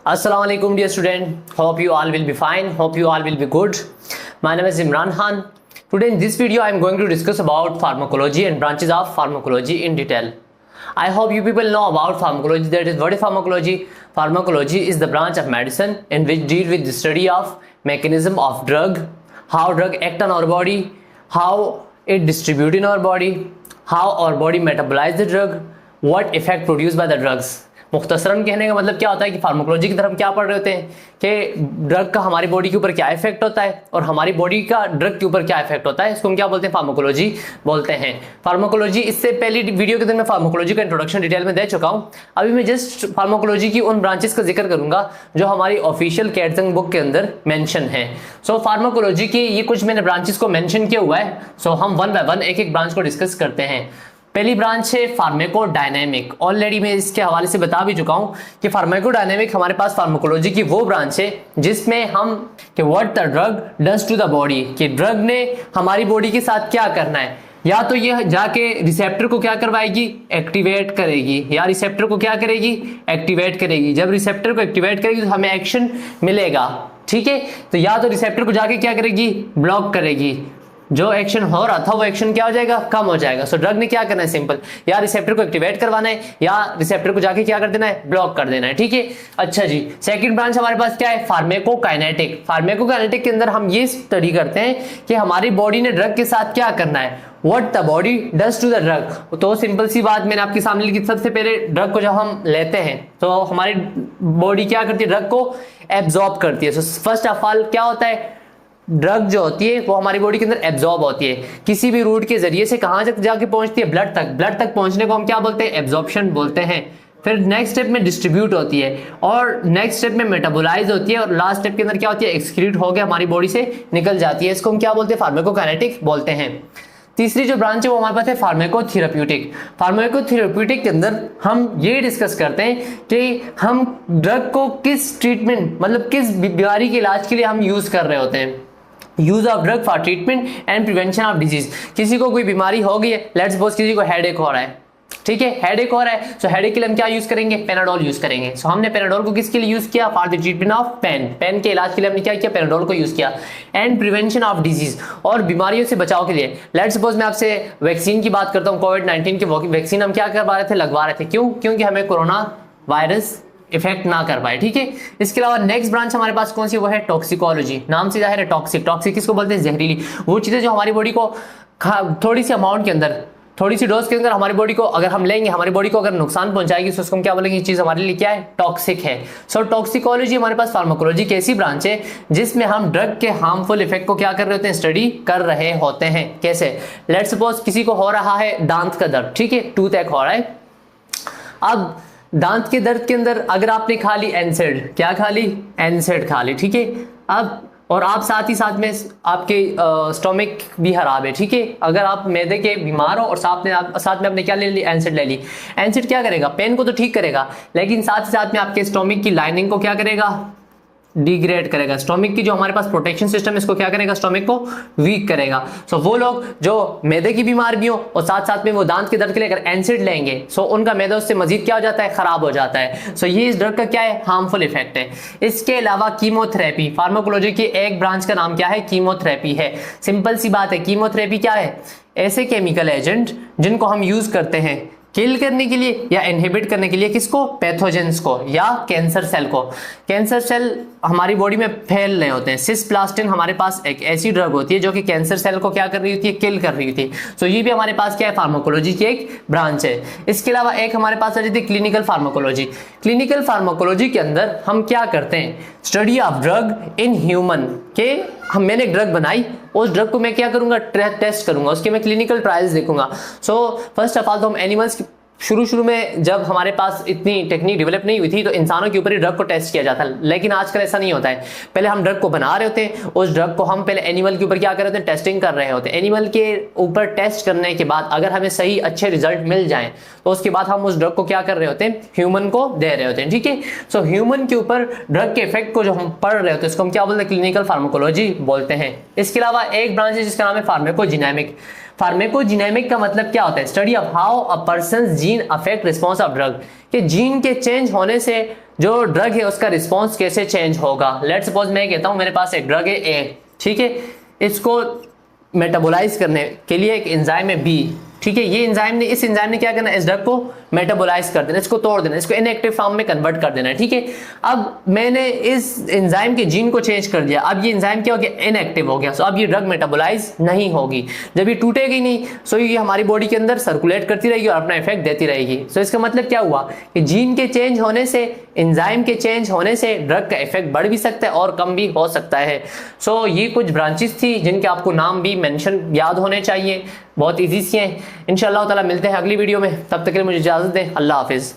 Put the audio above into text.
Assalamu alaikum dear student. Hope you all will be fine. Hope you all will be good. My name is Imran Khan. Today in this video I am going to discuss about pharmacology and branches of pharmacology in detail. I hope you people know about pharmacology. That is, what is pharmacology? Pharmacology is the branch of medicine in which deal with the study of mechanism of drug, how drug act on our body, how it distribute in our body, how our body metabolize the drug, what effect produced by the drugs. मुख्तसरन कहने का मतलब क्या होता है कि pharmacology की तरफ हम क्या पढ़ रहे होते हैं कि ड्रग का हमारी बॉडी के ऊपर क्या इफेक्ट होता है और हमारी बॉडी का ड्रग के ऊपर क्या इफेक्ट होता है, इसको हम क्या बोलते हैं, फार्माकोलॉजी बोलते हैं। फार्माकोलॉजी, इससे पहली वीडियो के अंदर मैं फार्माकोलॉजी का इंट्रोडक्शन डिटेल में दे चुका हूं। अभी मैं जस्ट फार्माकोलॉजी की उन ब्रांचेस का जिक्र करूंगा जो हमारी ऑफिशियल कैटजंग बुक के अंदर मेंशन है। सो फार्माकोलॉजी की ये कुछ मैंने ब्रांचेस को मेंशन किया हुआ है। सो हम वन बाय वन एक एक ब्रांच को डिस्कस करते हैं। पहली ब्रांच है फार्माकोडायनेमिक। ऑलरेडी मैं इसके हवाले से बता भी चुका हूं कि फार्माकोडायनेमिक हमारे पास फार्माकोलॉजी की वो ब्रांच है जिसमें हम कि what the drug does to the body, कि ड्रग ने हमारी बॉडी के साथ क्या करना है। या तो ये जाके रिसेप्टर को क्या करवाएगी, एक्टिवेट करेगी, या रिसेप्टर को क्या करेगी, एक्टिवेट करेगी। जब रिसेप्टर को एक्टिवेट करेगी तो हमें एक्शन मिलेगा, ठीक है। तो या तो रिसेप्टर को जाके क्या करेगी, ब्लॉक करेगी। जो एक्शन हो रहा था वो एक्शन क्या हो जाएगा, कम हो जाएगा। सो ड्रग ने क्या करना है, सिंपल, या रिसेप्टर को एक्टिवेट करवाना है या रिसेप्टर को जाके क्या कर देना है, ब्लॉक कर देना है, ठीक है। अच्छा जी, सेकंड ब्रांच हमारे पास क्या है, फार्माकोकाइनेटिक। फार्माकोकाइनेटिक के अंदर हम ये स्टडी करते हैं कि हमारी बॉडी ने ड्रग के साथ क्या करना है, what the body does to the drug. तो सिंपल सी बात मैंने आपके सामने लिखी, सबसे पहले ड्रग को जब हम लेते हैं तो हमारी बॉडी क्या करती है, ड्रग को एब्जॉर्ब करती है। सो फर्स्ट ऑफ ऑल क्या होता है, ड्रग जो होती है वो हमारी बॉडी के अंदर एब्जॉर्ब होती है किसी भी रूट के जरिए से। कहां तक जाके पहुंचती है, ब्लड तक। ब्लड तक पहुंचने को हम क्या बोलते हैं, एब्जॉर्प्शन बोलते हैं। फिर नेक्स्ट स्टेप में डिस्ट्रीब्यूट होती है और नेक्स्ट स्टेप में मेटाबोलाइज होती है और लास्ट स्टेप के अंदर क्या होती है, एक्सक्रीट होकर हमारी बॉडी से निकल जाती है। इसको हम क्या बोलते हैं, फार्माकोकाइनेटिक बोलते हैं। तीसरी जो ब्रांच है वो हमारे पास है फार्माकोथेरेप्यूटिक। फार्माकोथेरेप्यूटिक के अंदर हम ये डिस्कस करते हैं कि हम ड्रग को किस ट्रीटमेंट, मतलब किस बीमारी के इलाज के लिए हम यूज कर रहे होते हैं। Use of drug for treatment and prevention of disease. किसी को कोई बीमारी हो गई है, लेट्स सपोज किसी को हेडेक हो रहा है, ठीक है, हेडेक हो रहा है। सो हेडेक के लिए हम क्या यूज करेंगे, पेनाडोल यूज करेंगे। सो हमने पेनाडोल को किसके लिए यूज किया, for the treatment of pain. Pain के इलाज के लिए हमने क्या किया, पेनाडोल को यूज किया। एंड प्रिवेंशन ऑफ डिजीज, और बीमारियों से बचाव के लिए। लेट्स सपोज मैं आपसे वैक्सीन की बात करता हूँ। कोविड-19 की वैक्सीन हम क्या करवा रहे थे, लगवा रहे थे। क्यों, क्योंकि हमें कोरोना वायरस इफेक्ट ना कर पाए, ठीक है। इसके अलावा नेक्स्ट ब्रांच हमारे पास कौन सी, वो है टॉक्सिकोलॉजी। नाम से जाहिर है टॉक्सिक। टॉक्सिक किसको बोलते हैं, जहरीली। वो चीजें जो हमारी बॉडी को थोड़ी सी अमाउंट के अंदर, थोड़ी सी डोज के अंदर हमारी बॉडी को अगर हम लेंगे, हमारी बॉडी को अगर नुकसान पहुंचाएगी तो उसको हम क्या बोलेंगे, ये चीज हमारे लिए क्या है, टॉक्सिक है। सो टॉक्सिकोलॉजी हमारे पास फार्माकोलॉजी की ऐसी ब्रांच है जिसमें हम ड्रग के हार्मफुल इफेक्ट को क्या कर रहे होते हैं, स्टडी कर रहे होते हैं। कैसे, लेट्स सपोज किसी को हो रहा है दांत का दर्द, ठीक है, टूथ एक हो रहा है। अब दांत के दर्द के अंदर अगर आपने खा ली एनसेड, क्या खा ली, एनसेड खा ली, ठीक है। अब और आप साथ ही साथ में आपके स्टोमिक भी खराब है, ठीक है। अगर आप मैदे के बीमार हो और साथ में आपने क्या ले ली, एनसेड ले ली। एनसेड क्या करेगा, पेन को तो ठीक करेगा, लेकिन साथ ही साथ में आपके स्टोमिक की लाइनिंग को क्या करेगा, डिग्रेड करेगा। स्टोमिक की जो हमारे पास प्रोटेक्शन सिस्टम है इसको क्या करेगा, स्टोमिक को वीक करेगा। सो वो लोग जो मैदे की बीमार भी हो और साथ साथ में वो दांत के दर्द के लिए अगर एनसिड लेंगे, सो उनका मैदा उससे मजीद क्या हो जाता है, खराब हो जाता है। सो ये इस ड्रग का क्या है, हार्मफुल इफेक्ट है। इसके अलावा कीमोथेरेपी, फार्माकोलॉजी की एक ब्रांच का नाम क्या है, कीमोथेरेपी है। सिंपल सी बात है, कीमोथेरेपी क्या है, ऐसे केमिकल एजेंट जिनको हम यूज करते हैं किल करने के लिए या इनहिबिट करने के लिए, किसको, पैथोजेंस को या कैंसर सेल को। कैंसर सेल हमारी बॉडी में फैल रहे होते हैं। सिस्प्लास्टिन हमारे पास एक ऐसी ड्रग होती है जो कि कैंसर सेल को क्या कर रही होती है, किल कर रही होती है। सो ये भी हमारे पास क्या है, फार्माकोलॉजी की एक ब्रांच है। इसके अलावा एक हमारे पास आ जाती है क्लिनिकल फार्माकोलॉजी। क्लिनिकल फार्माकोलॉजी के अंदर हम क्या करते हैं, study of drug in human. के मैंने एक ड्रग बनाई, उस ड्रग को मैं क्या करूंगा, टेस्ट करूंगा, उसके मैं क्लिनिकल ट्रायल्स देखूंगा। सो फर्स्ट ऑफ ऑल तो हम एनिमल्स, शुरू में जब हमारे पास इतनी टेक्निक डेवलप नहीं हुई थी तो इंसानों के ऊपर ही ड्रग को टेस्ट किया जाता, लेकिन आजकल ऐसा नहीं होता है। पहले हम ड्रग को बना रहे होते हैं, उस ड्रग को हम पहले एनिमल के ऊपर क्या कर रहे होते हैं, टेस्टिंग कर रहे होते हैं। एनिमल के ऊपर टेस्ट करने के बाद अगर हमें सही अच्छे रिजल्ट मिल जाएं तो उसके बाद हम उस ड्रग को क्या कर रहे होते हैं, ह्यूमन को दे रहे होते हैं, ठीक है। सो ह्यूमन के ऊपर ड्रग के इफेक्ट को जो हम पढ़ रहे होते हैं इसको हम क्या बोलते हैं, क्लिनिकल फार्माकोलॉजी बोलते हैं। इसके अलावा एक ब्रांच है जिसका नाम है फार्माकोजेनेमिक। फार्मेकोजेनेमिक का मतलब क्या होता है? Study of how a person gene affect response of drug, कि जीन के चेंज होने से जो ड्रग है उसका रिस्पॉन्स कैसे चेंज होगा। लेट सपोज मैं कहता हूँ मेरे पास एक ड्रग है ए, ठीक है, इसको मेटाबोलाइज करने के लिए एक एंजाइम है बी, ठीक है, ये इस एंजाइम ने क्या करना है? इस ड्रग को मेटाबोलाइज कर देना, इसको तोड़ देना, इसको इनएक्टिव फॉर्म में कन्वर्ट कर देना, ठीक है। अब मैंने इस एंजाइम के जीन को चेंज कर दिया, अब ये एंजाइम क्या हो गया? इनएक्टिव हो गया। सो अब ये ड्रग मेटाबोलाइज नहीं होगी। जब ये टूटेगी नहीं, सो ये हमारी बॉडी के अंदर सर्कुलेट करती रहेगी और अपना इफेक्ट देती रहेगी। सो इसका मतलब क्या हुआ कि जीन के चेंज होने से, एंजाइम के चेंज होने से ड्रग का इफेक्ट बढ़ भी सकता है और कम भी हो सकता है। सो ये कुछ ब्रांचेस थी जिनके आपको नाम भी मेंशन याद होने चाहिए, बहुत इजी सी हैं। इंशाअल्लाह ताला मिलते हैं अगली वीडियो में, तब तक के लिए मुझे इजाजत दें। अल्लाह हाफिज़।